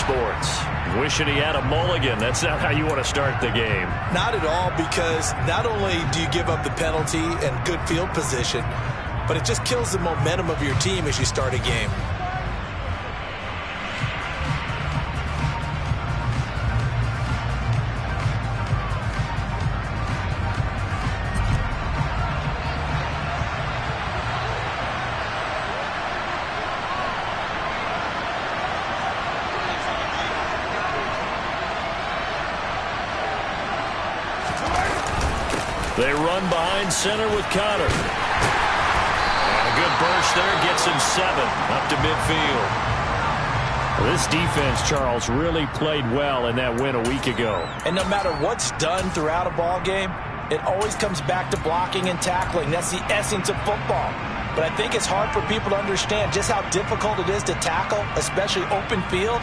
Sports. Wishing he had a mulligan. That's not how you want to start the game. Not at all, because not only do you give up the penalty and good field position, but it just kills the momentum of your team as you start a game. They run behind center with Connor. And a good burst there gets him 7 up to midfield. This defense, Charles, really played well in that win a week ago. And no matter what's done throughout a ball game, it always comes back to blocking and tackling. That's the essence of football. But I think it's hard for people to understand just how difficult it is to tackle, especially open field.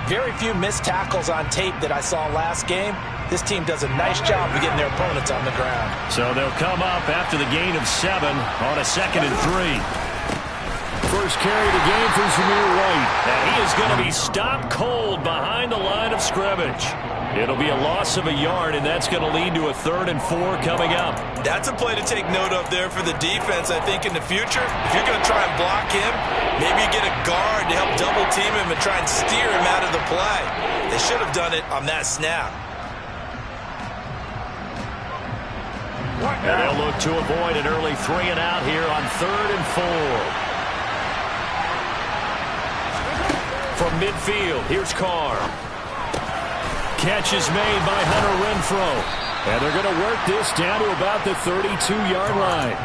Very few missed tackles on tape that I saw last game. This team does a nice job of getting their opponents on the ground. So they'll come up after the gain of 7 on a 2nd and 3. First carry of the game for Zamir White. And he is going to be stopped cold behind the line of scrimmage. It'll be a loss of a yard, and that's going to lead to a 3rd and 4 coming up. That's a play to take note of there for the defense, I think, in the future. If you're going to try and block him, maybe you get a guard to help double team him and try and steer him out of the play. They should have done it on that snap. And they'll look to avoid an early 3 and out here on 3rd and 4. From midfield, here's Carr. Catch is made by Hunter Renfrow. And they're going to work this down to about the 32-yard line.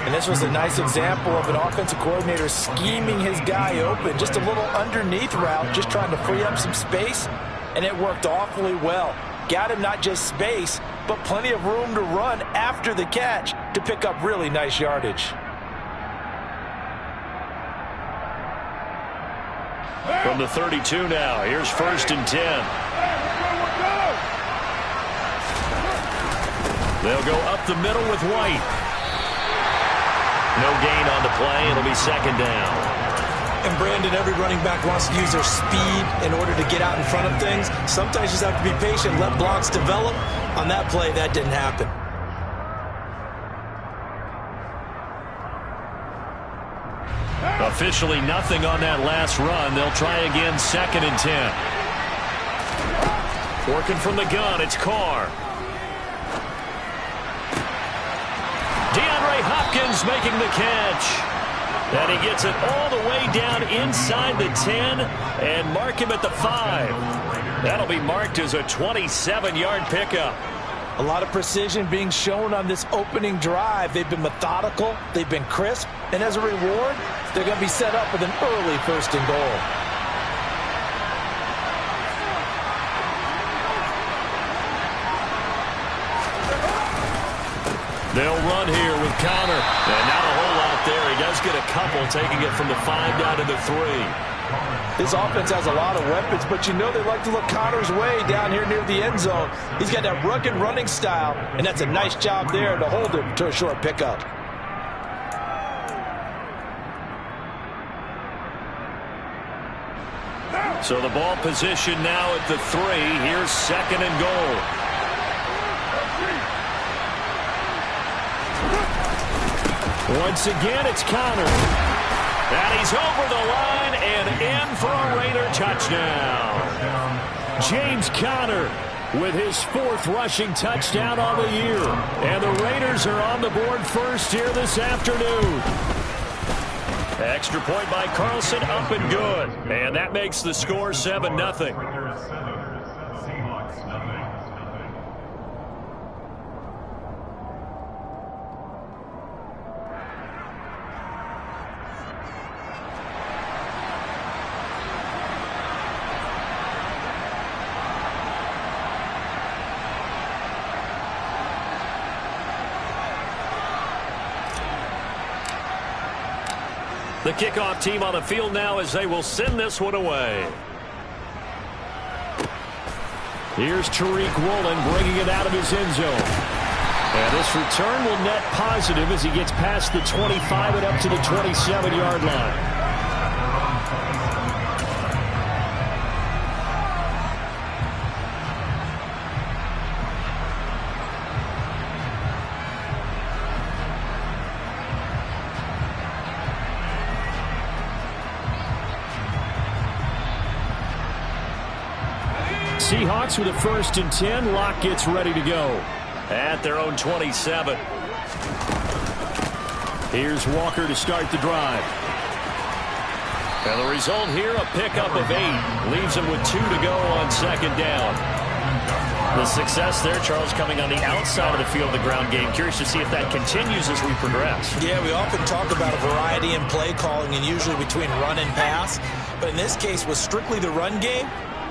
And this was a nice example of an offensive coordinator scheming his guy open. Just a little underneath route, just trying to free up some space. And it worked awfully well. Got him not just space, but plenty of room to run after the catch to pick up really nice yardage. From the 32 now, here's 1st and 10. They'll go up the middle with White. No gain on the play. It'll be 2nd down. And Brandon, every running back wants to use their speed in order to get out in front of things. Sometimes you just have to be patient, let blocks develop. On that play, that didn't happen. Officially nothing on that last run. They'll try again, 2nd and 10. Working from the gun, it's Carr. DeAndre Hopkins making the catch. And he gets it all the way down inside the 10 and mark him at the 5. That'll be marked as a 27-yard pickup. A lot of precision being shown on this opening drive. They've been methodical, they've been crisp, and as a reward, they're going to be set up with an early 1st and goal. They'll run here with Connor. And not a whole lot there. He does get a couple, taking it from the 5 down to the 3. This offense has a lot of weapons, but you know they like to look Connor's way down here near the end zone. He's got that rugged running style, and that's a nice job there to hold him to a short pickup. So the ball position now at the 3. Here's 2nd and goal. Once again, it's Connor. And he's over the line and in for a Raider touchdown. James Conner with his 4th rushing touchdown on the year. And the Raiders are on the board first here this afternoon. Extra point by Carlson, up and good. And that makes the score 7-0. The kickoff team on the field now as they will send this one away. Here's Tariq Woolen bringing it out of his end zone. And this return will net positive as he gets past the 25 and up to the 27-yard line. Seahawks with a 1st and 10. Locke gets ready to go at their own 27. Here's Walker to start the drive. And the result here, a pickup of 8. Leaves him with 2 to go on 2nd down. The success there, Charles, coming on the outside of the field, the ground game. Curious to see if that continues as we progress. Yeah, we often talk about a variety in play calling and usually between run and pass. But in this case, with strictly the run game,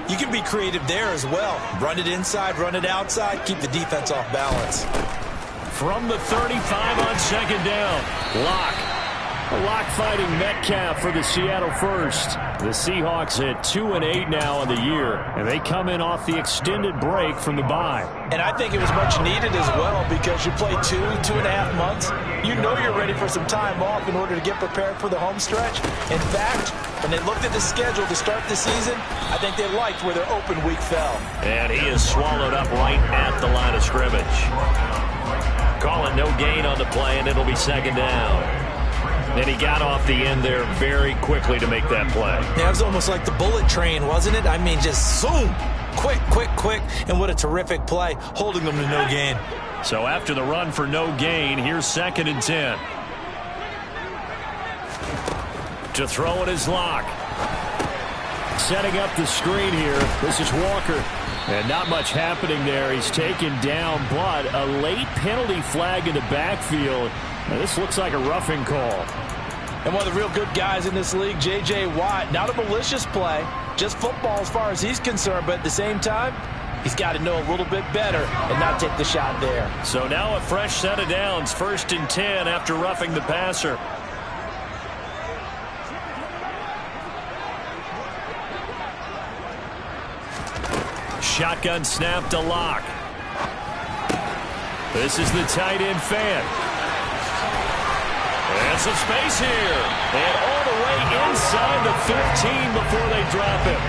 you can be creative there as well. Run it inside, run it outside, keep the defense off balance. From the 35 on 2nd down, Locke fighting Metcalf for the Seattle first. The Seahawks at 2-8 now in the year, and they come in off the extended break from the bye. And I think it was much needed as well because you play 2.5 months. You know you're ready for some time off in order to get prepared for the home stretch. In fact, when they looked at the schedule to start the season, I think they liked where their open week fell. And he is swallowed up right at the line of scrimmage. Call it no gain on the play, and it'll be 2nd down. And he got off the end there very quickly to make that play. Yeah, it was almost like the bullet train, wasn't it? I mean, just zoom. Quick. And what a terrific play, holding them to no gain. So after the run for no gain, here's 2nd and 10. To throw it is Locke. Setting up the screen here. This is Walker. And not much happening there. He's taken down, but a late penalty flag in the backfield. Now, this looks like a roughing call. And one of the real good guys in this league, J.J. Watt, not a malicious play, just football as far as he's concerned, but at the same time, he's got to know a little bit better and not take the shot there. So now a fresh set of downs, 1st and 10 after roughing the passer. Shotgun snap to Locke. This is the tight end fan. And some space here. And all the way inside the 15 before they drop him.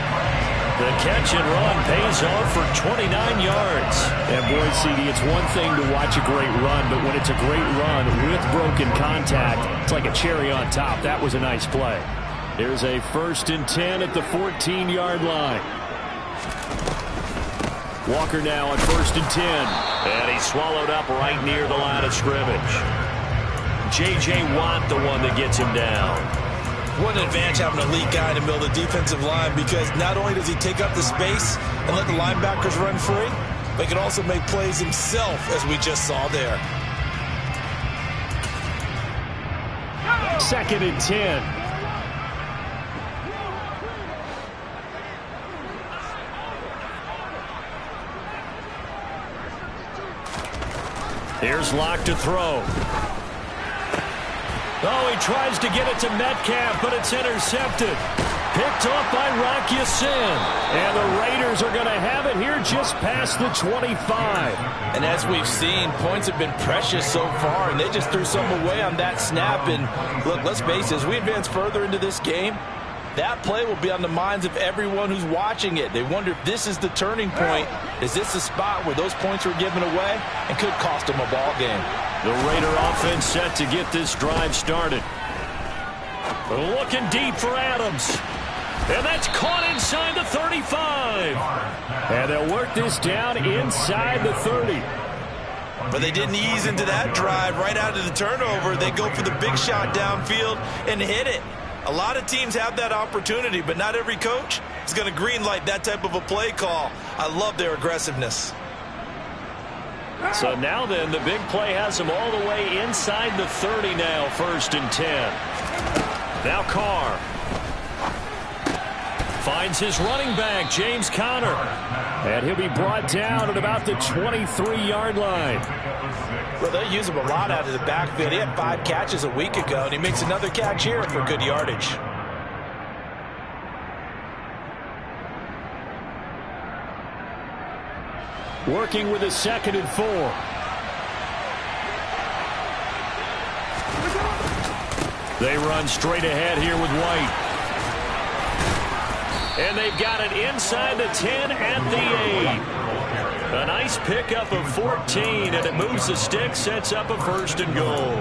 The catch and run pays off for 29 yards. And boy, CD, it's one thing to watch a great run, but when it's a great run with broken contact, it's like a cherry on top. That was a nice play. There's a 1st and 10 at the 14-yard line. Walker now on 1st and 10. And he's swallowed up right near the line of scrimmage. J.J. Watt, the one that gets him down. What an advantage having an elite guy in the middle of the defensive line, because not only does he take up the space and let the linebackers run free, but he can also make plays himself, as we just saw there. 2nd and 10. Here's Locke to throw. Oh, he tries to get it to Metcalf, but it's intercepted. Picked off by Rock Ya-Sin. And the Raiders are going to have it here just past the 25. And as we've seen, points have been precious so far, and they just threw some away on that snap. And look, let's face it, as we advance further into this game, that play will be on the minds of everyone who's watching it. They wonder if this is the turning point. Is this the spot where those points were given away and could cost them a ball game? The Raider offense set to get this drive started. Looking deep for Adams. And that's caught inside the 35. And they'll work this down inside the 30. But they didn't ease into that drive right out of the turnover. They go for the big shot downfield and hit it. A lot of teams have that opportunity, but not every coach is going to greenlight that type of a play call. I love their aggressiveness. So now then, the big play has them all the way inside the 30 now, 1st and 10. Now Carr finds his running back, James Conner. And he'll be brought down at about the 23-yard line. Well, they use him a lot out of the backfield. He had 5 catches a week ago, and he makes another catch here for good yardage. Working with a 2nd and 4. They run straight ahead here with White. And they've got it inside the 10 at the 8. A nice pickup of 14, and it moves the stick, sets up a 1st and goal.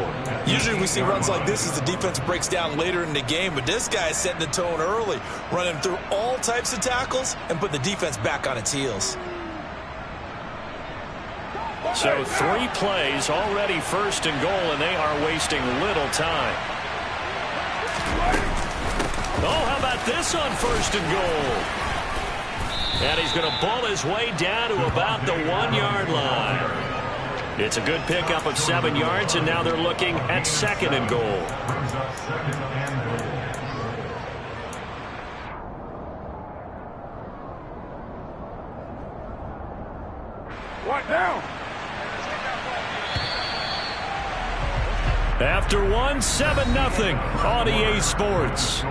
Usually we see runs like this as the defense breaks down later in the game, but this guy is setting the tone early, running through all types of tackles and put the defense back on its heels. So 3 plays, already 1st and goal, and they are wasting little time. Oh, how about this on 1st and goal? And he's going to ball his way down to about the 1-yard line. It's a good pickup of 7 yards, and now they're looking at 2nd and goal. What now? After 1, 7-0 on EA Sports.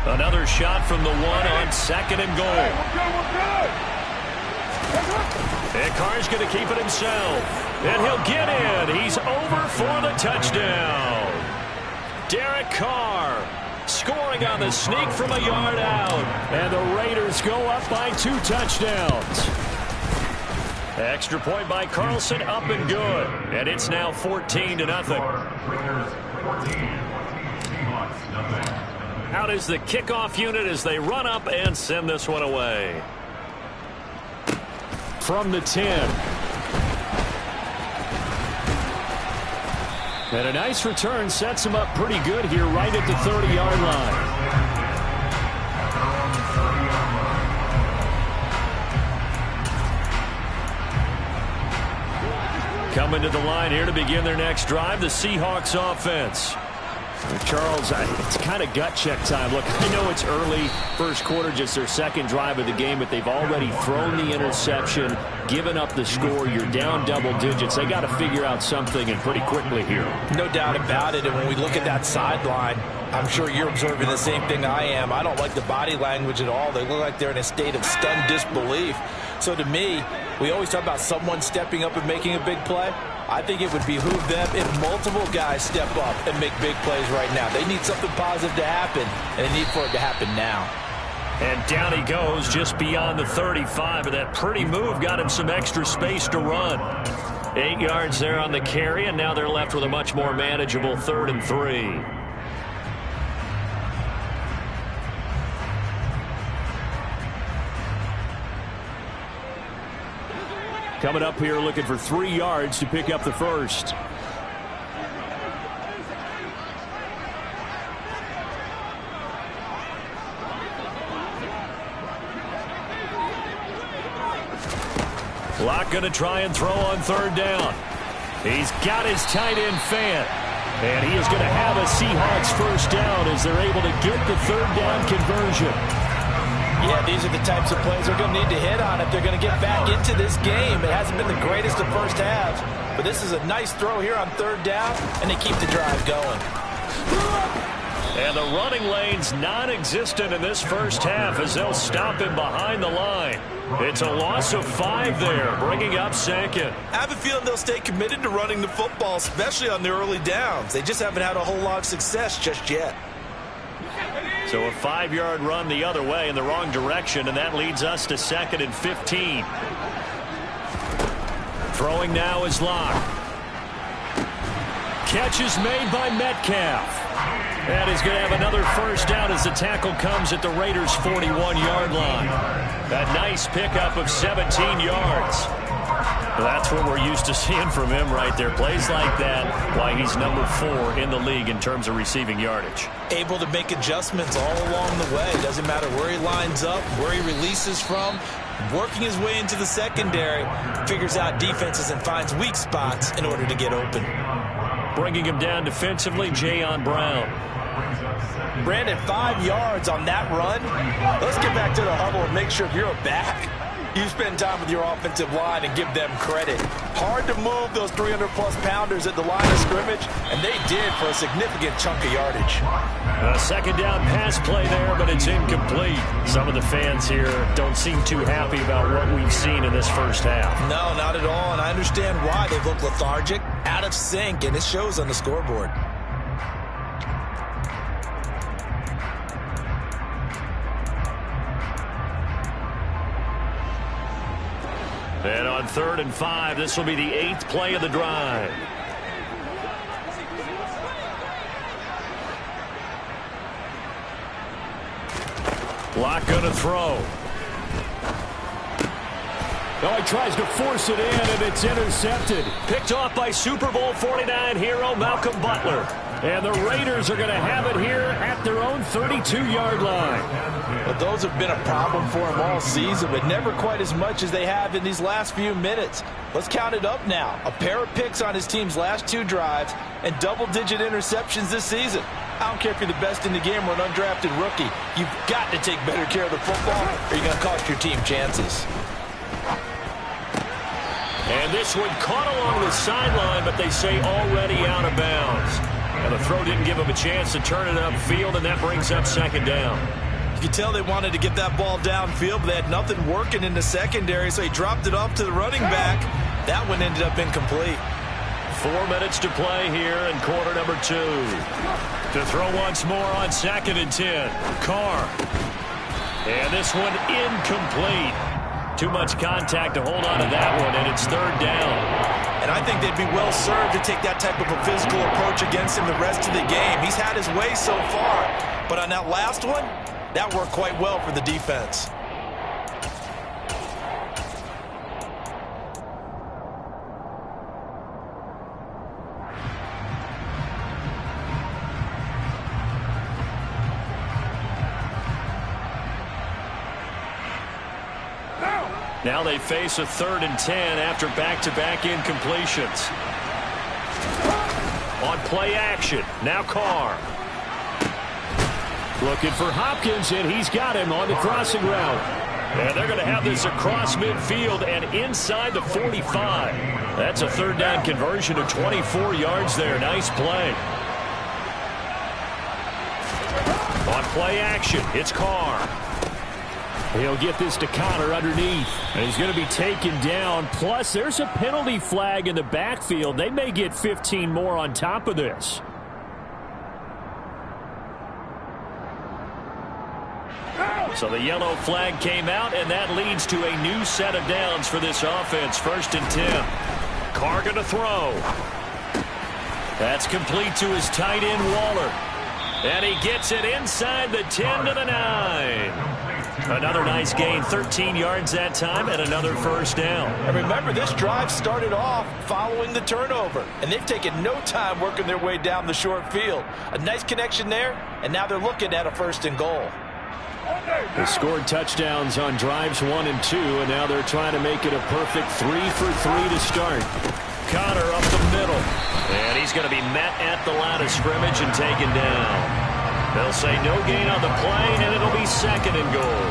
Another shot from the 1 on 2nd and goal. And Carr's going to keep it himself. And he'll get in. He's over for the touchdown. Derek Carr scoring on the sneak from a yard out. And the Raiders go up by 2 touchdowns. Extra point by Carlson, up and good. And it's now 14-0. Out is the kickoff unit as they run up and send this one away. From the 10. And a nice return sets him up pretty good here right at the 30-yard line. Coming to the line here to begin their next drive, the Seahawks offense. Charles, it's kind of gut check time. Look, I know it's early, 1st quarter, just their 2nd drive of the game, but they've already thrown the interception, given up the score. You're down double digits. They got to figure out something, and pretty quickly here. No doubt about it, and when we look at that sideline, I'm sure you're observing the same thing I am. I don't like the body language at all. They look like they're in a state of stunned disbelief. So to me, we always talk about someone stepping up and making a big play. I think it would behoove them if multiple guys step up and make big plays right now. They need something positive to happen, and they need for it to happen now. And down he goes just beyond the 35, and that pretty move got him some extra space to run. 8 yards there on the carry, and now they're left with a much more manageable 3rd and 3. Coming up here looking for 3 yards to pick up the 1st. Locke going to try and throw on 3rd down. He's got his tight end Fant. And he is going to have a Seahawks 1st down as they're able to get the 3rd down conversion. Yeah, these are the types of plays they're going to need to hit on if they're going to get back into this game. It hasn't been the greatest of first halves, but this is a nice throw here on 3rd down, and they keep the drive going. And the running lane's non-existent in this 1st half as they'll stop him behind the line. It's a loss of 5 there, bringing up 2nd. I have a feeling they'll stay committed to running the football, especially on the early downs. They just haven't had a whole lot of success just yet. So a 5-yard run the other way in the wrong direction, and that leads us to 2nd and 15. Throwing now is Locke. Catch is made by Metcalf. And he's going to have another 1st down as the tackle comes at the Raiders' 41-yard line. A nice pickup of 17 yards. That's what we're used to seeing from him right there. Plays like that, why he's number 4 in the league in terms of receiving yardage. Able to make adjustments all along the way. Doesn't matter where he lines up, where he releases from. Working his way into the secondary, figures out defenses and finds weak spots in order to get open. Bringing him down defensively, Jayon Brown. Brandon, 5 yards on that run. Let's get back to the huddle and make sure if you're a back, You spend time with your offensive line and give them credit. Hard to move those 300-plus pounders at the line of scrimmage, and they did for a significant chunk of yardage. A second down pass play there, but it's incomplete. Some of the fans here don't seem too happy about what we've seen in this first half. No, not at all, and I understand why. They look lethargic, out of sync, and it shows on the scoreboard. And on 3rd and 5, this will be the 8th play of the drive. Lock gonna throw. Oh, he tries to force it in, and it's intercepted. Picked off by Super Bowl 49 hero Malcolm Butler. And the Raiders are going to have it here at their own 32-yard line. Well, those have been a problem for him all season, but never quite as much as they have in these last few minutes. Let's count it up now. A pair of picks on his team's last 2 drives and double-digit interceptions this season. I don't care if you're the best in the game or an undrafted rookie. You've got to take better care of the football or you're going to cost your team chances. And this one caught along the sideline, but they say already out of bounds. And the throw didn't give him a chance to turn it upfield, and that brings up 2nd down. You can tell they wanted to get that ball downfield, but they had nothing working in the secondary, so he dropped it off to the running back. That one ended up incomplete. 4 minutes to play here in quarter number 2. To throw once more on 2nd and 10. Carr. And this one incomplete. Too much contact to hold on to that one, and it's 3rd down. And I think they'd be well served to take that type of a physical approach against him the rest of the game. He's had his way so far, but on that last one, that worked quite well for the defense. Now they face a 3rd and 10 after back-to-back incompletions. On play action, now Carr. Looking for Hopkins, and he's got him on the crossing route. And they're going to have this across midfield and inside the 45. That's a 3rd down conversion of 24 yards there. Nice play. On play action, it's Carr. He'll get this to Connor underneath. And he's going to be taken down. Plus, there's a penalty flag in the backfield. They may get 15 more on top of this. So the yellow flag came out, and that leads to a new set of downs for this offense. 1st and 10. Carr going to throw. That's complete to his tight end, Waller. And he gets it inside the 10 to the 9. Another nice gain, 13 yards that time, and another 1st down. And remember, this drive started off following the turnover, and they've taken no time working their way down the short field. A nice connection there, and now they're looking at a 1st and goal. They scored touchdowns on drives 1 and 2, and now they're trying to make it a perfect 3 for 3 to start. Connor up the middle, and he's going to be met at the line of scrimmage and taken down. They'll say no gain on the play, and it'll be 2nd and goal.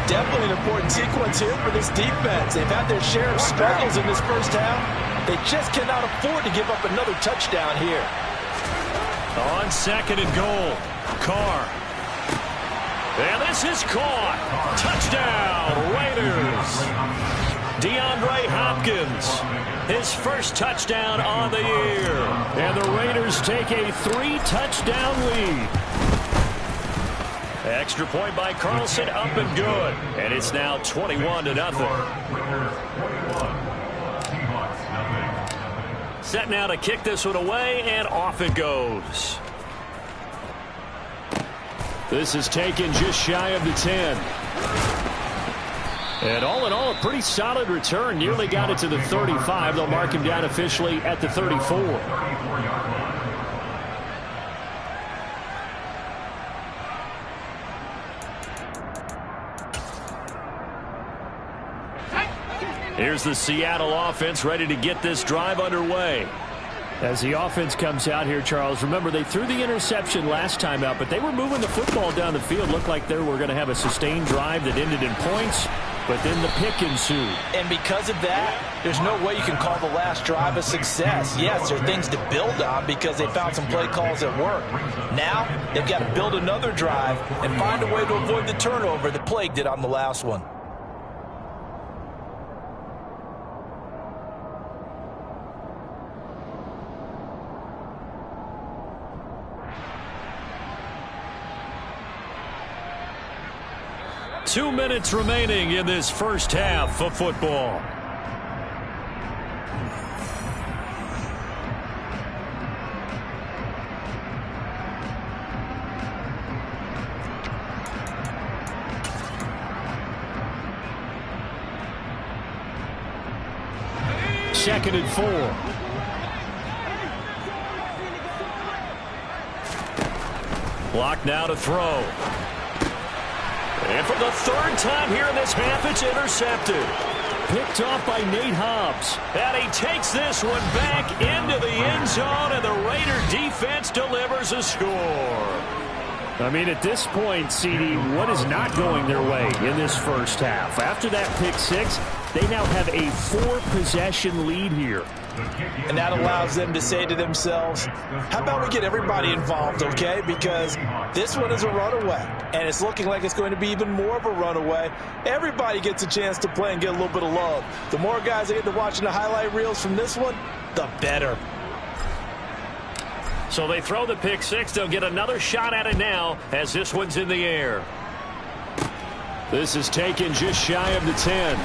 Definitely an important sequence here for this defense. They've had their share of struggles in this first half. They just cannot afford to give up another touchdown here. On 2nd and goal, Carr. And this is caught. Touchdown, Raiders. DeAndre Hopkins, his first touchdown on the year. And the Raiders take a 3-touchdown lead. Extra point by Carlson, up and good. And it's now 21-0. Set now to kick this one away, and off it goes. This is taken just shy of the 10. And all in all, a pretty solid return. Nearly got it to the 35. They'll mark him down officially at the 34. Here's the Seattle offense ready to get this drive underway. As the offense comes out here, Charles, remember they threw the interception last time out, but they were moving the football down the field. Looked like they were going to have a sustained drive that ended in points. but then the pick ensued. And because of that, there's no way you can call the last drive a success. Yes, there are things to build on because they found some play calls that work. Now, they've got to build another drive and find a way to avoid the turnover that plagued it on the last one. Two minutes remaining in this first half of football. Second and 4. Block now to throw. And for the third time here in this half, it's intercepted. Picked off by Nate Hobbs. And he takes this one back into the end zone, and the Raider defense delivers a score. I mean, at this point, CD, what is not going their way in this first half? After that pick six, they now have a 4-possession lead here. And that allows them to say to themselves, how about we get everybody involved, okay? Because this one is a runaway, and it's looking like it's going to be even more of a runaway. Everybody gets a chance to play and get a little bit of love. The more guys that get to watching the highlight reels from this one, the better. So they throw the pick six. They'll get another shot at it now as this one's in the air. This is taken just shy of the 10.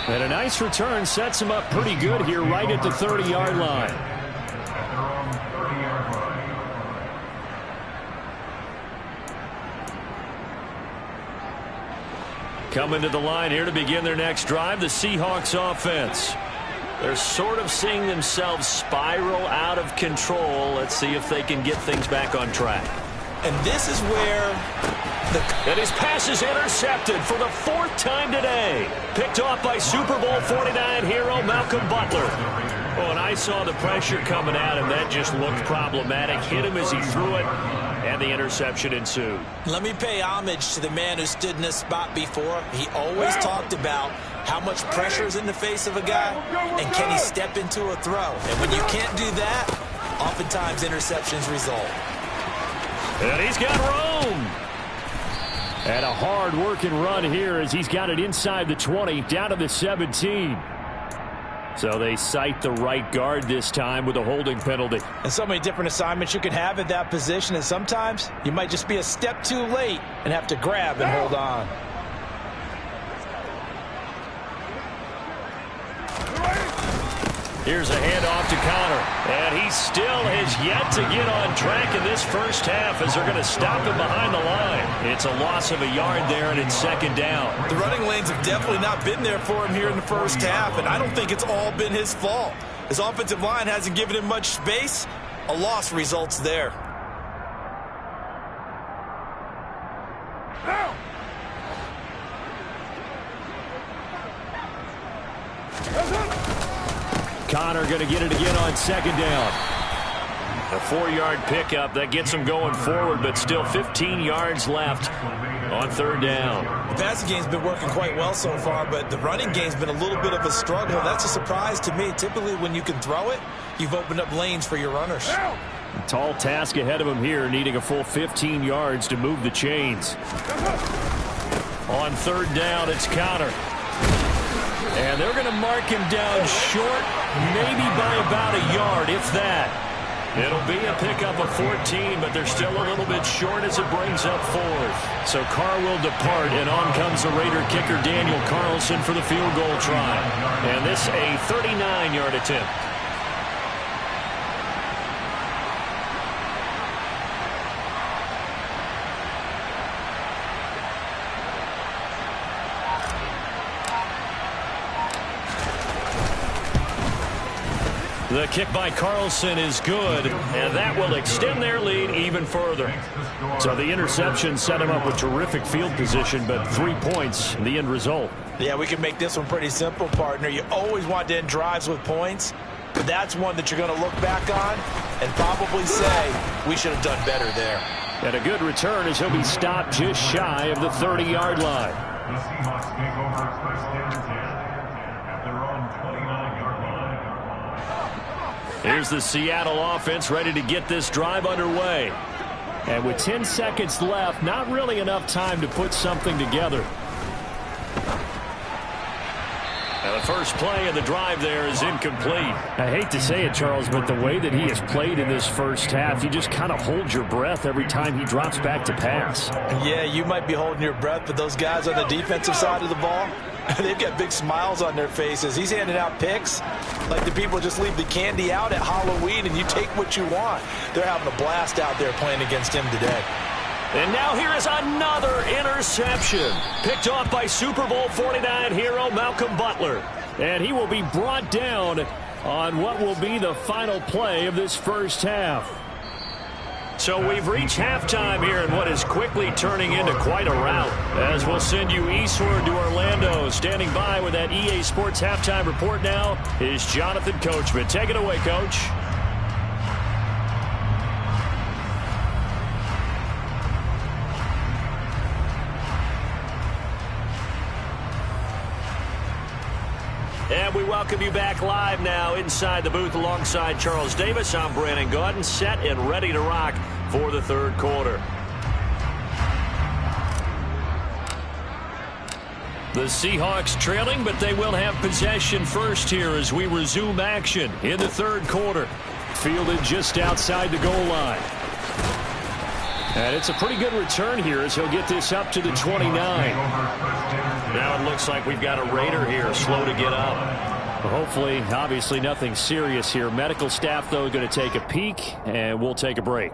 And a nice return sets him up pretty good here right at the 30-yard line. Coming to the line here to begin their next drive, the Seahawks offense. They're sort of seeing themselves spiral out of control. Let's see if they can get things back on track. And this is where and his pass is intercepted for the 4th time today. Picked off by Super Bowl 49 hero Malcolm Butler. Oh, and I saw the pressure coming at him. That just looked problematic. Hit him as he threw it, and the interception ensued. Let me pay homage to the man who stood in this spot before. He always talked about how much pressure is in the face of a guy, and can he step into a throw. And when you can't do that, oftentimes interceptions result. And he's got room. And a hard-working run here as he's got it inside the 20, down to the 17. So they cite the right guard this time with a holding penalty. And so many different assignments you can have at that position, and sometimes you might just be a step too late and have to grab and hold on. Here's a handoff to Connor. And he still has yet to get on track in this first half as they're going to stop him behind the line. It's a loss of a yard there, and it's second down. The running lanes have definitely not been there for him here in the first half, and I don't think it's all been his fault. His offensive line hasn't given him much space. A loss results there. Connor going to get it again on second down. A 4-yard pickup that gets him going forward, but still 15 yards left on third down. The passing game's been working quite well so far, but the running game's been a little bit of a struggle. That's a surprise to me. Typically, when you can throw it, you've opened up lanes for your runners. A tall task ahead of him here, needing a full 15 yards to move the chains. On third down, it's Connor. And they're going to mark him down short, maybe by about a yard, if that. It'll be a pickup of 14, but they're still a little bit short as it brings up fourth. So Carr will depart, and on comes the Raider kicker Daniel Carlson for the field goal try. And this a 39-yard attempt. The kick by Carlson is good, and that will extend their lead even further. So the interception set him up with terrific field position, but 3 points in the end result. Yeah, we can make this one pretty simple, partner. You always want to end drives with points, but that's one that you're going to look back on and probably say, we should have done better there. And a good return as he'll be stopped just shy of the 30-yard line. The Seahawks take over first and 10 at their own 29-yard line. Here's the Seattle offense ready to get this drive underway. And with 10 seconds left, not really enough time to put something together. Now the first play of the drive there is incomplete. I hate to say it, Charles, but the way that he has played in this first half, you just kind of hold your breath every time he drops back to pass. Yeah, you might be holding your breath, but those guys on the defensive side of the ball, they've got big smiles on their faces. He's handing out picks like the people just leave the candy out at Halloween and you take what you want. They're having a blast out there playing against him today. And now here is another interception. Picked off by Super Bowl 49 hero Malcolm Butler. And he will be brought down on what will be the final play of this first half. So we've reached halftime here in what is quickly turning into quite a rout. As we'll send you eastward to Orlando. Standing by with that EA Sports halftime report now is Jonathan Coachman. Take it away, Coach. And we welcome you back live now inside the booth alongside Charles Davis. I'm Brandon Gaudin, set and ready to rock for the third quarter. The Seahawks trailing, but they will have possession first here as we resume action in the third quarter. Fielded just outside the goal line. And it's a pretty good return here as he'll get this up to the 29. Now it looks like we've got a Raider here, slow to get up. Hopefully, obviously nothing serious here. Medical staff, though, going to take a peek, and we'll take a break.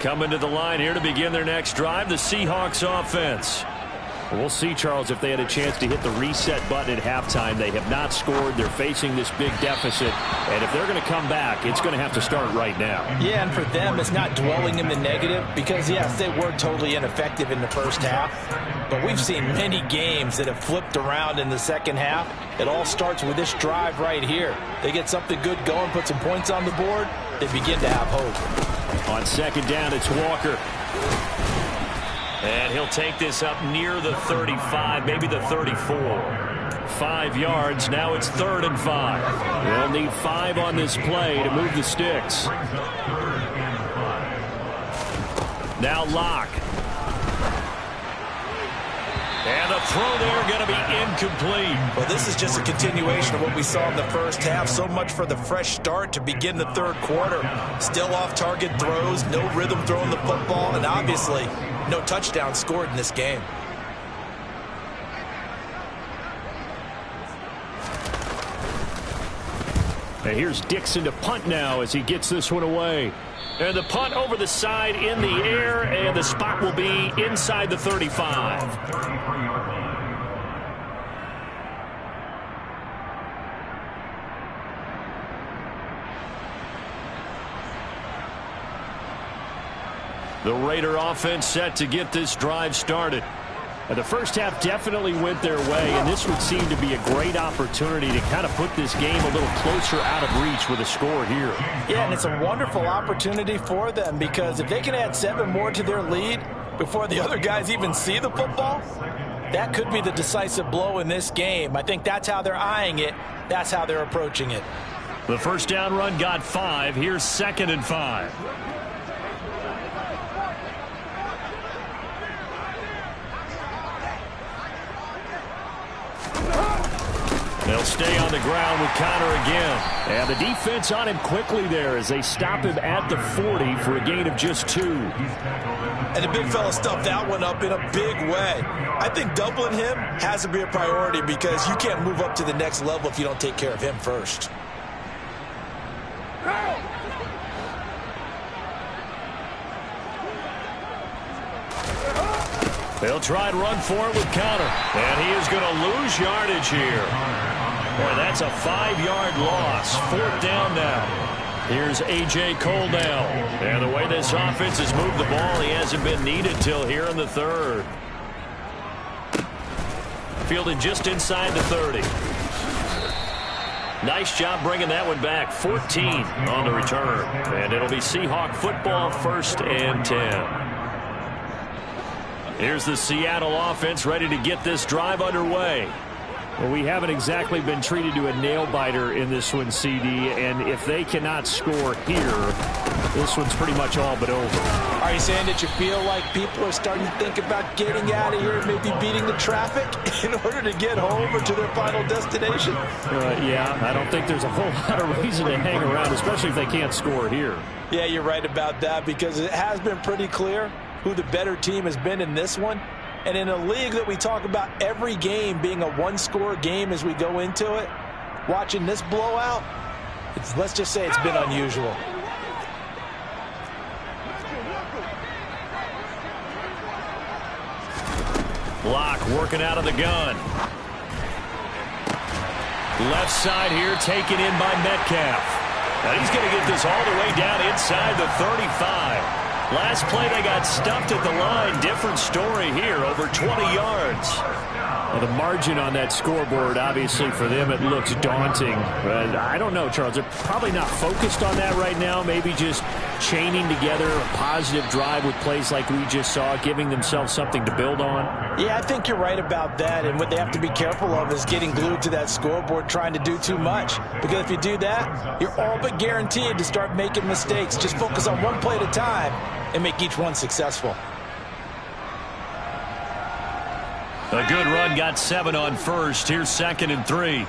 Coming to the line here to begin their next drive, the Seahawks offense. We'll see, Charles, if they had a chance to hit the reset button at halftime. They have not scored. They're facing this big deficit. And if they're going to come back, it's going to have to start right now. Yeah, and for them, it's not dwelling in the negative because, yes, they were totally ineffective in the first half. But we've seen many games that have flipped around in the second half. It all starts with this drive right here. They get something good going, put some points on the board, they begin to have hope. On second down, it's Walker. And he'll take this up near the 35, maybe the 34. 5 yards. Now it's 3rd and 5. They'll need 5 on this play to move the sticks. Now Locke. And the throw there going to be incomplete. Well, this is just a continuation of what we saw in the first half. So much for the fresh start to begin the third quarter. Still off-target throws, no rhythm throwing the football, and obviously no touchdown scored in this game. And here's Dixon to punt now as he gets this one away. And the punt over the side in the air, and the spot will be inside the 35. The Raider offense set to get this drive started. The first half definitely went their way, and this would seem to be a great opportunity to kind of put this game a little closer out of reach with a score here. Yeah, and it's a wonderful opportunity for them because if they can add 7 more to their lead before the other guys even see the football, that could be the decisive blow in this game. I think that's how they're eyeing it. That's how they're approaching it. The first down run got 5. Here's 2nd and 5. They'll stay on the ground with Conner again. And the defense on him quickly there as they stop him at the 40 for a gain of just 2. And the big fella stuffed that one up in a big way. I think doubling him has to be a priority because you can't move up to the next level if you don't take care of him first. They'll try and run for it with Conner. And he is going to lose yardage here. Boy, that's a 5-yard loss. 4th down now. Here's A.J. Cole now. And the way this offense has moved the ball, he hasn't been needed till here in the 3rd. Fielded just inside the 30. Nice job bringing that one back. 14 on the return. And it'll be Seahawk football, 1st and 10. Here's the Seattle offense ready to get this drive underway. Well, we haven't exactly been treated to a nail-biter in this one, CD, and if they cannot score here, this one's pretty much all but over. Are you saying that you feel like people are starting to think about getting out of here and maybe beating the traffic in order to get home or to their final destination? Yeah, I don't think there's a whole lot of reason to hang around, especially if they can't score here. Yeah, you're right about that, because it has been pretty clear who the better team has been in this one. And in a league that we talk about every game being a one-score game as we go into it, watching this blowout, let's just say it's been unusual. Locke working out of the gun. Left side here taken in by Metcalf. Now he's going to get this all the way down inside the 35. Last play they got stuffed at the line. Different story here, over 20 yards. Well, the margin on that scoreboard, obviously for them, it looks daunting. But I don't know, Charles. They're probably not focused on that right now. Maybe just chaining together a positive drive with plays like we just saw, giving themselves something to build on. Yeah, I think you're right about that. And what they have to be careful of is getting glued to that scoreboard trying to do too much. Because if you do that, you're all but guaranteed to start making mistakes. Just focus on one play at a time and make each one successful. A good run, got 7 on first. Here's 2nd and 3.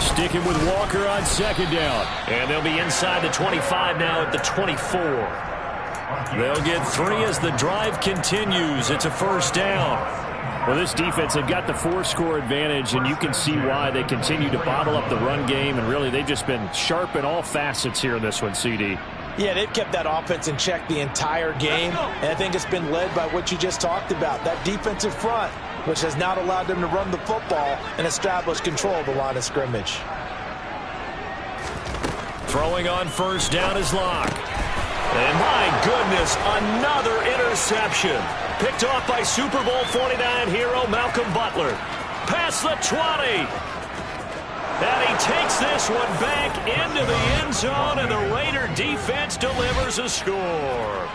Sticking with Walker on 2nd down. And they'll be inside the 25 now at the 24. They'll get 3 as the drive continues. It's a 1st down. Well, this defense, they've got the 4-score advantage, and you can see why they continue to bottle up the run game. And really, they've just been sharp in all facets here in this one, CD. Yeah, they've kept that offense in check the entire game, and I think it's been led by what you just talked about, that defensive front, which has not allowed them to run the football and establish control of the line of scrimmage. Throwing on 1st down is Locke. And my goodness, another interception. Picked off by Super Bowl 49 hero Malcolm Butler. Past the 20. And he takes this one back into the end zone, and the Raider defense delivers a score.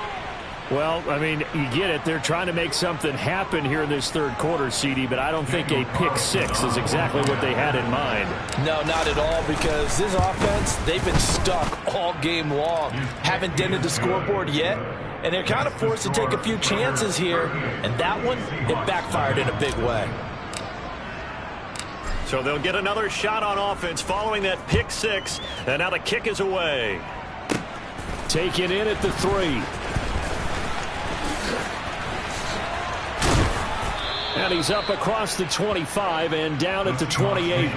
Well, I mean, you get it. They're trying to make something happen here in this 3rd quarter, CD, but I don't think a pick 6 is exactly what they had in mind. No, not at all, because this offense, they've been stuck all game long. Haven't dented the scoreboard yet, and they're kind of forced to take a few chances here, and that one, it backfired in a big way. So they'll get another shot on offense following that pick 6, and now the kick is away. Taken in at the 3. And he's up across the 25 and down at the 28.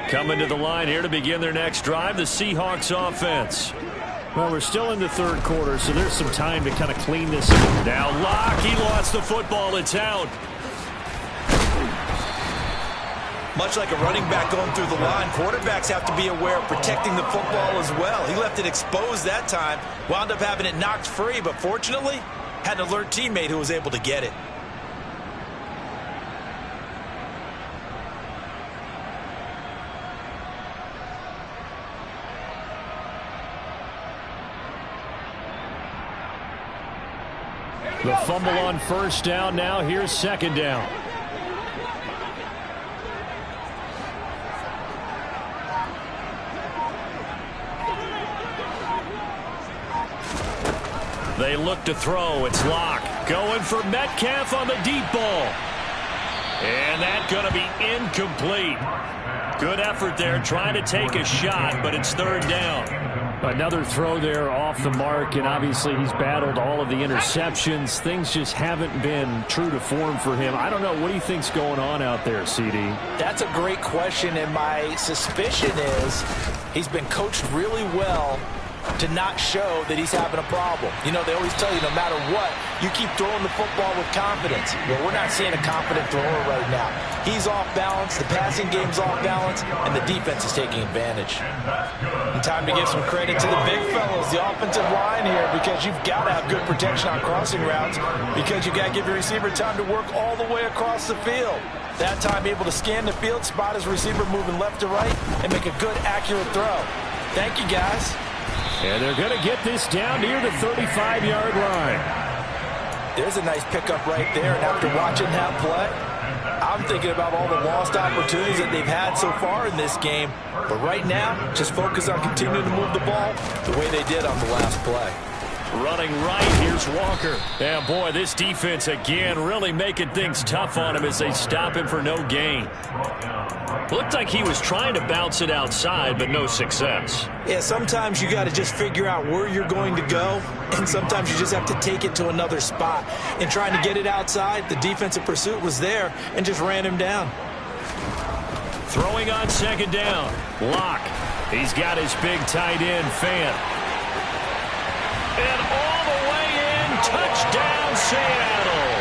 Coming to the line here to begin their next drive, the Seahawks offense. Well, we're still in the 3rd quarter, so there's some time to kind of clean this up. Now Locke, he lost the football. It's out. Much like a running back going through the line, quarterbacks have to be aware of protecting the football as well. He left it exposed that time, wound up having it knocked free, but fortunately, had an alert teammate who was able to get it. The fumble on 1st down. Now here's 2nd down. They look to throw. It's Locke going for Metcalf on the deep ball. And that's going to be incomplete. Good effort there trying to take a shot, but it's 3rd down. Another throw there off the mark, and obviously he's battled all of the interceptions. Things just haven't been true to form for him. I don't know. What do you think's going on out there, CD? That's a great question, and my suspicion is he's been coached really well to not show that he's having a problem. You know, they always tell you no matter what, you keep throwing the football with confidence. Well, we're not seeing a confident thrower right now. He's off balance, the passing game's off balance, and the defense is taking advantage. And time to give some credit to the big fellas, the offensive line here, because you've got to have good protection on crossing routes, because you've got to give your receiver time to work all the way across the field. That time able to scan the field, spot his receiver moving left to right, and make a good, accurate throw. Thank you, guys. And they're going to get this down near the 35-yard line. There's a nice pickup right there, and after watching that play, I'm thinking about all the lost opportunities that they've had so far in this game. But right now, just focus on continuing to move the ball the way they did on the last play. Running right, here's Walker. And boy, this defense again really making things tough on him as they stop him for no gain. Looked like he was trying to bounce it outside, but no success. Yeah, sometimes you got to just figure out where you're going to go, and sometimes you just have to take it to another spot. And trying to get it outside, the defensive pursuit was there and just ran him down. Throwing on second down. Locke. He's got his big tight end, Fant. And all the way in, touchdown Seattle.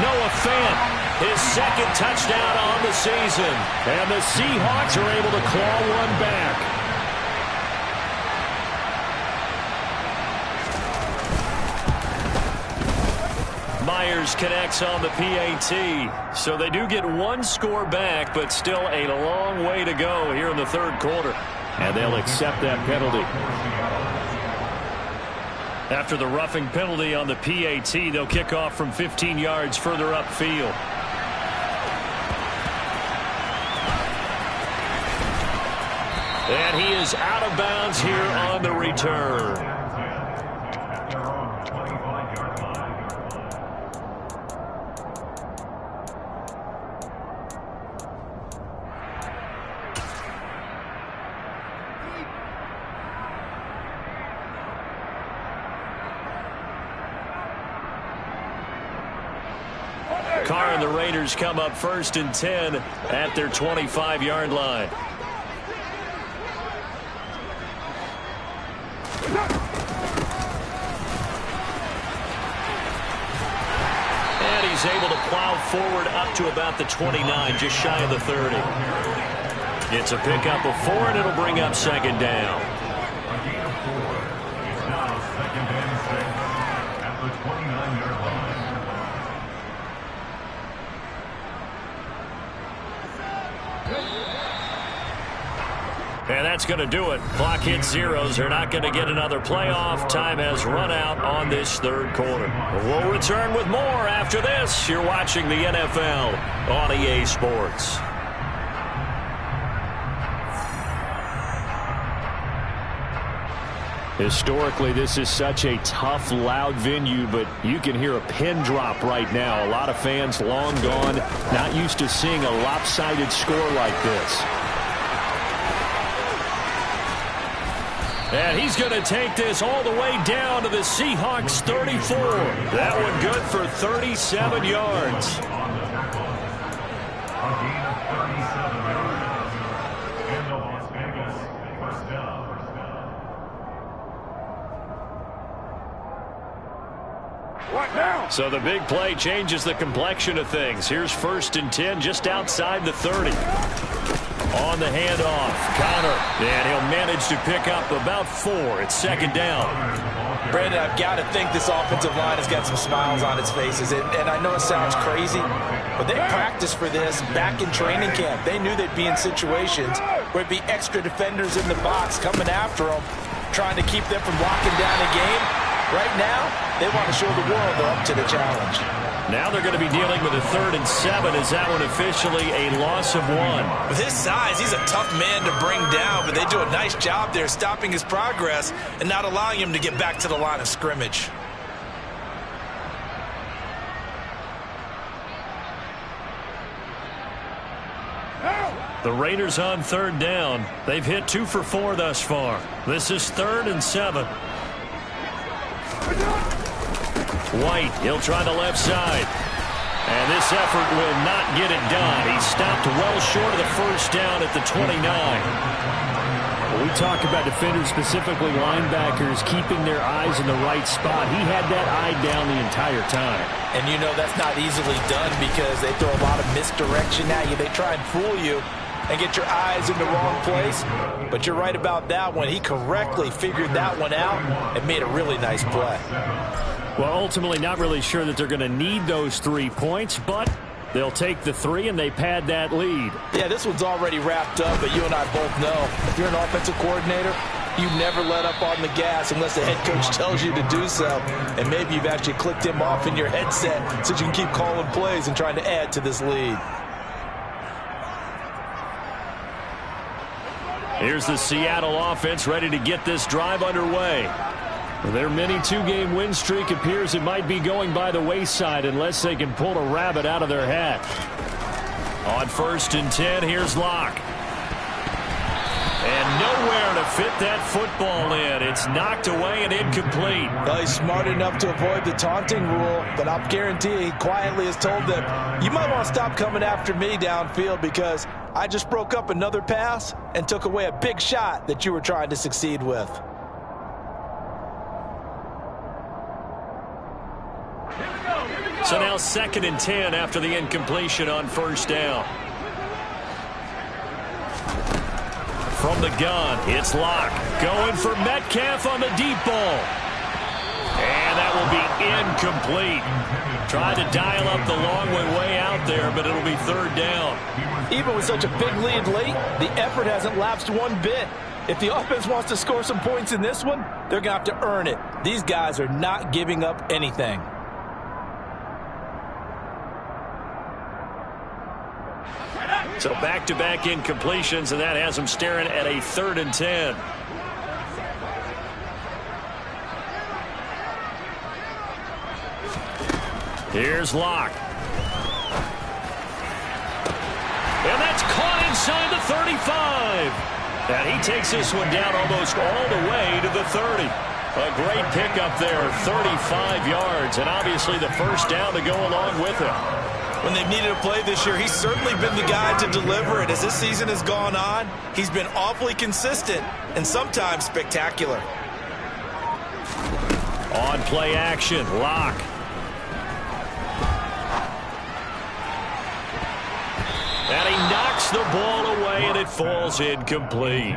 Noah Fant, his second touchdown on the season. And the Seahawks are able to claw one back. Myers connects on the PAT. So they do get one score back, but still a long way to go here in the third quarter. And they'll accept that penalty. After the roughing penalty on the PAT, they'll kick off from 15 yards further upfield. And he is out of bounds here on the return. Carr and the Raiders come up 1st and 10 at their 25-yard line. And he's able to plow forward up to about the 29, just shy of the 30. It's a pickup of 4, and it'll bring up second down. And that's going to do it. Clock hits zeros. They're not going to get another playoff. Time has run out on this third quarter. We'll return with more after this. You're watching the NFL on EA Sports. Historically, this is such a tough, loud venue, but you can hear a pin drop right now. A lot of fans long gone, not used to seeing a lopsided score like this. And he's going to take this all the way down to the Seahawks 34. That one good for 37 yards. What now? So the big play changes the complexion of things. Here's 1st and 10 just outside the 30. On the handoff, Connor, and he'll manage to pick up about 4. It's second down. Brandon, I've got to think this offensive line has got some smiles on its faces. And I know it sounds crazy, but they practiced for this back in training camp. They knew they'd be in situations where it'd be extra defenders in the box coming after them, trying to keep them from locking down a game. Right now, they want to show the world they're up to the challenge. Now they're going to be dealing with a 3rd and 7. Is that one officially a loss of 1? With his size, he's a tough man to bring down, but they do a nice job there stopping his progress and not allowing him to get back to the line of scrimmage. The Raiders on 3rd down. They've hit 2 for 4 thus far. This is 3rd and 7. White, he'll try the left side. And this effort will not get it done. He stopped well short of the 1st down at the 29. We talk about defenders, specifically linebackers, keeping their eyes in the right spot. He had that eye down the entire time. And you know that's not easily done because they throw a lot of misdirection at you. They try and fool you and get your eyes in the wrong place. But you're right about that one. He correctly figured that one out and made a really nice play. Well, ultimately not really sure that they're going to need those 3 points, but they'll take the 3 and they pad that lead. Yeah, this one's already wrapped up, but you and I both know if you're an offensive coordinator, you never let up on the gas unless the head coach tells you to do so. And maybe you've actually clicked him off in your headset so you can keep calling plays and trying to add to this lead. Here's the Seattle offense ready to get this drive underway. Their mini 2-game win streak appears it might be going by the wayside unless they can pull a rabbit out of their hat. On 1st and 10, here's Locke. And nowhere to fit that football in. It's knocked away and incomplete. Well, he's smart enough to avoid the taunting rule, but I'll guarantee he quietly has told them, you might want to stop coming after me downfield because I just broke up another pass and took away a big shot that you were trying to succeed with. So now 2nd and 10 after the incompletion on 1st down. From the gun, it's Locke. Going for Metcalf on the deep ball. And that will be incomplete. Tried to dial up the long way out there, but it'll be 3rd down. Even with such a big lead late, the effort hasn't lapsed one bit. If the offense wants to score some points in this one, they're going to have to earn it. These guys are not giving up anything. So back-to-back incompletions, and that has them staring at a 3rd and 10. Here's Locke. And that's caught inside the 35. And he takes this one down almost all the way to the 30. A great pickup there, 35 yards, and obviously the 1st down to go along with it. When they've needed a play this year, he's certainly been the guy to deliver it. As this season has gone on, he's been awfully consistent and sometimes spectacular. On play action, Locke. And he knocks the ball away, and it falls incomplete.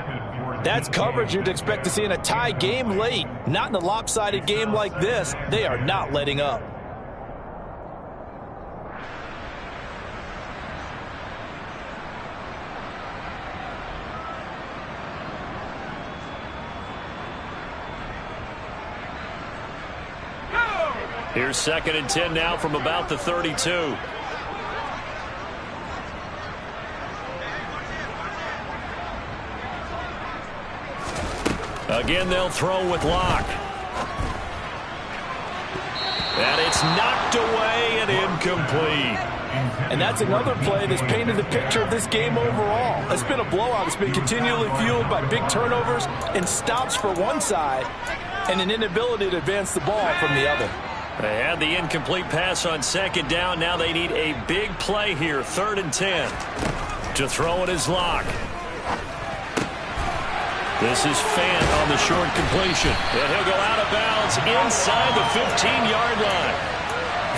That's coverage you'd expect to see in a tie game late. Not in a lopsided game like this. They are not letting up. Here's 2nd and 10 now from about the 32. Again, they'll throw with Locke. And it's knocked away and incomplete. And that's another play that's painted the picture of this game overall. It's been a blowout. It's been continually fueled by big turnovers and stops for one side and an inability to advance the ball from the other. They had the incomplete pass on 2nd down. Now they need a big play here, 3rd and 10. To throw it is Locke. This is Fant on the short completion. And he'll go out of bounds inside the 15-yard line.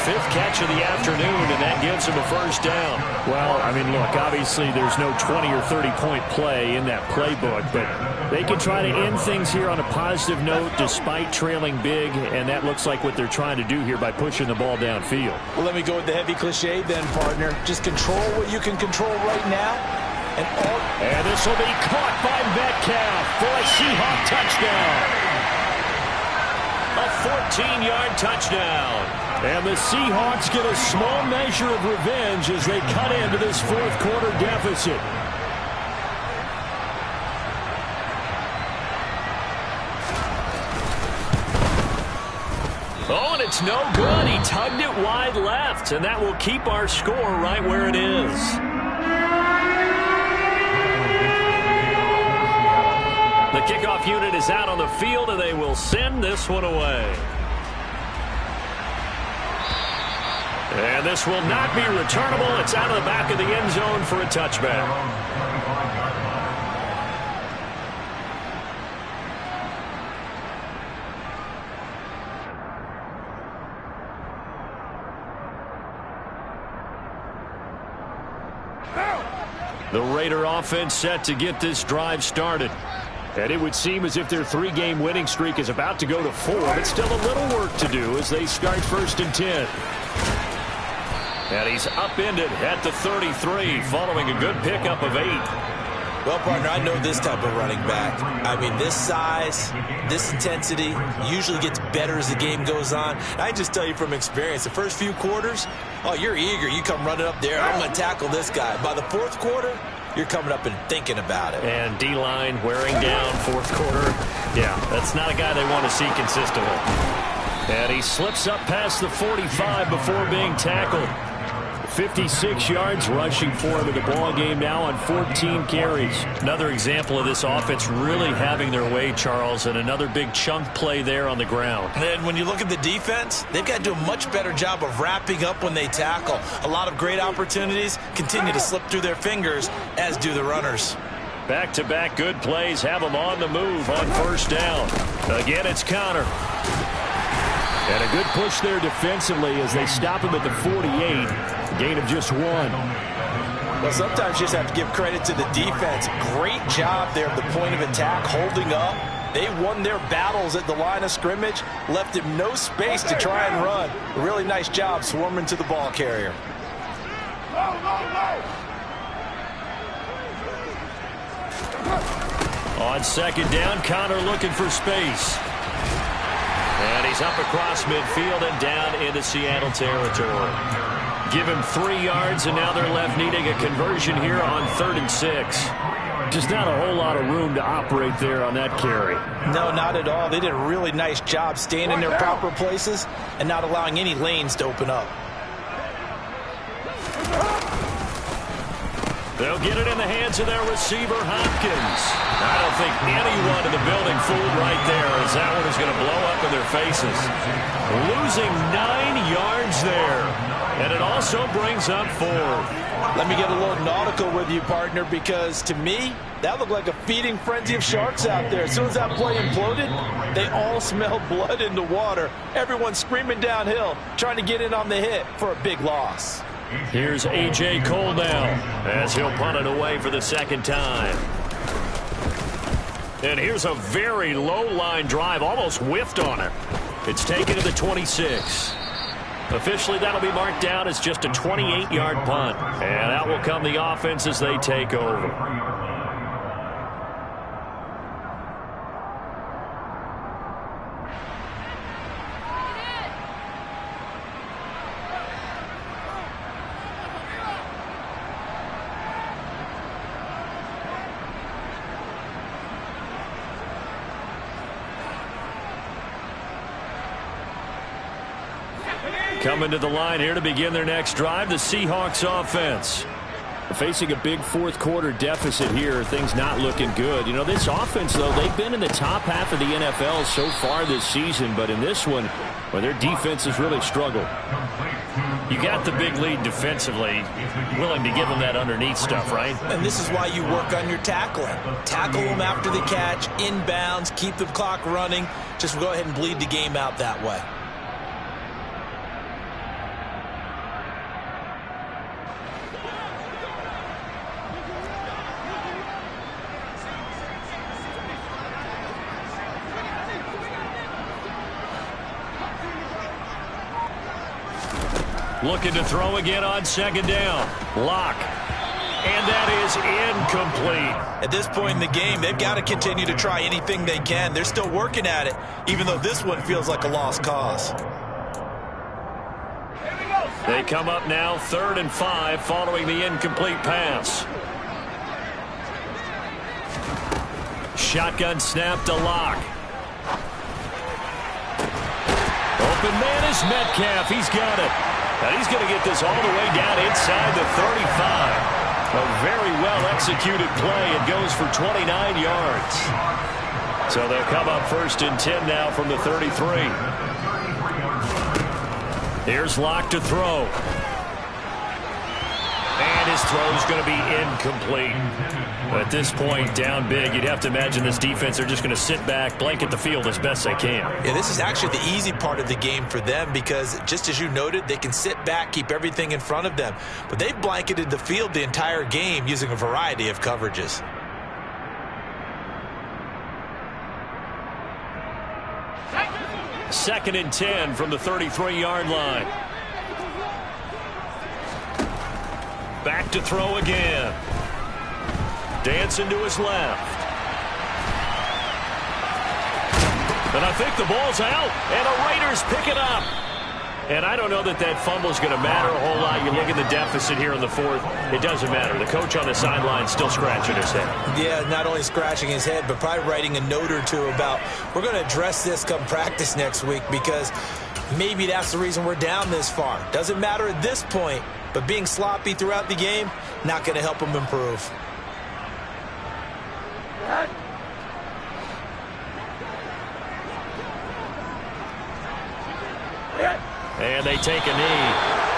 5th catch of the afternoon, and that gives him a 1st down. Well, I mean, look, obviously there's no 20 or 30-point play in that playbook, but they can try to end things here on a positive note despite trailing big, and that looks like what they're trying to do here by pushing the ball downfield. Well, let me go with the heavy cliche then, partner. Just control what you can control right now. And this will be caught by Metcalf for a Seahawk touchdown. A 14-yard touchdown. And the Seahawks get a small measure of revenge as they cut into this 4th quarter deficit. Oh, and it's no good. He tugged it wide left, and that will keep our score right where it is. The kickoff unit is out on the field, and they will send this one away. And this will not be returnable. It's out of the back of the end zone for a touchback. The Raider offense set to get this drive started. And it would seem as if their 3-game winning streak is about to go to 4, but still a little work to do as they start 1st and 10. And he's upended at the 33 following a good pickup of 8. Well, partner, I know this type of running back. I mean, this size, this intensity usually gets better as the game goes on. I just tell you from experience, the first few quarters, oh, you're eager. You come running up there, I'm going to tackle this guy. By the 4th quarter, you're coming up and thinking about it. And D-line wearing down 4th quarter. Yeah, that's not a guy they want to see consistently. And he slips up past the 45 before being tackled. 56 yards rushing for him in the ball game now on 14 carries. Another example of this offense really having their way, Charles, and another big chunk play there on the ground. And when you look at the defense, they've got to do a much better job of wrapping up when they tackle. A lot of great opportunities continue to slip through their fingers, as do the runners. Back-to-back good plays have them on the move on 1st down. Again, it's Conner. And a good push there defensively as they stop him at the 48. Gain of just 1. Well, sometimes you just have to give credit to the defense. Great job there at the point of attack, holding up. They won their battles at the line of scrimmage, left him no space to try and run. A really nice job swarming to the ball carrier. On 2nd down, Conner looking for space. And he's up across midfield and down into Seattle territory. Give him 3 yards, and now they're left needing a conversion here on 3rd and 6. Just not a whole lot of room to operate there on that carry. No, not at all. They did a really nice job staying in their proper places and not allowing any lanes to open up. They'll get it in the hands of their receiver, Hopkins. I don't think anyone in the building fooled right there, as that one is going to blow up in their faces. Losing 9 yards there. And it also brings up 4. Let me get a little nautical with you, partner, because to me, that looked like a feeding frenzy of sharks out there. As soon as that play imploded, they all smelled blood in the water. Everyone screaming downhill, trying to get in on the hit for a big loss. Here's A.J. Cole now, as he'll punt it away for the 2nd time. And here's a very low-line drive, almost whiffed on it. It's taken to the 26. Officially, that'll be marked down as just a 28-yard punt. And out will come the offense as they take over. Coming to the line here to begin their next drive, the Seahawks offense. Facing a big 4th quarter deficit here, things not looking good. You know, this offense, though, they've been in the top half of the NFL so far this season, but in this one, well, their defense has really struggled. You got the big lead defensively, willing to give them that underneath stuff, right? And this is why you work on your tackling. Tackle them after the catch, inbounds, keep the clock running. Just go ahead and bleed the game out that way. Looking to throw again on 2nd down. Lock. And that is incomplete. At this point in the game, they've got to continue to try anything they can. They're still working at it, even though this one feels like a lost cause. They come up now 3rd and 5 following the incomplete pass. Shotgun snap to Lock. Open man is Metcalf. He's got it. And he's going to get this all the way down inside the 35. A very well-executed play. It goes for 29 yards. So they'll come up 1st and 10 now from the 33. Here's Lock to throw. And his throw is going to be incomplete. At this point, down big, you'd have to imagine this defense are just going to sit back, blanket the field as best they can. Yeah, this is actually the easy part of the game for them because, just as you noted, they can sit back, keep everything in front of them. But they've blanketed the field the entire game using a variety of coverages. Second and 10 from the 33-yard line. Back to throw again. Dancing to his left. And I think the ball's out. And the Raiders pick it up. And I don't know that that fumble is going to matter a whole lot. You look at the deficit here in the fourth. It doesn't matter. The coach on the sideline still scratching his head. Yeah, not only scratching his head, but probably writing a note or two about, we're going to address this come practice next week because maybe that's the reason we're down this far. Doesn't matter at this point, but being sloppy throughout the game, not going to help him improve. And they take a knee.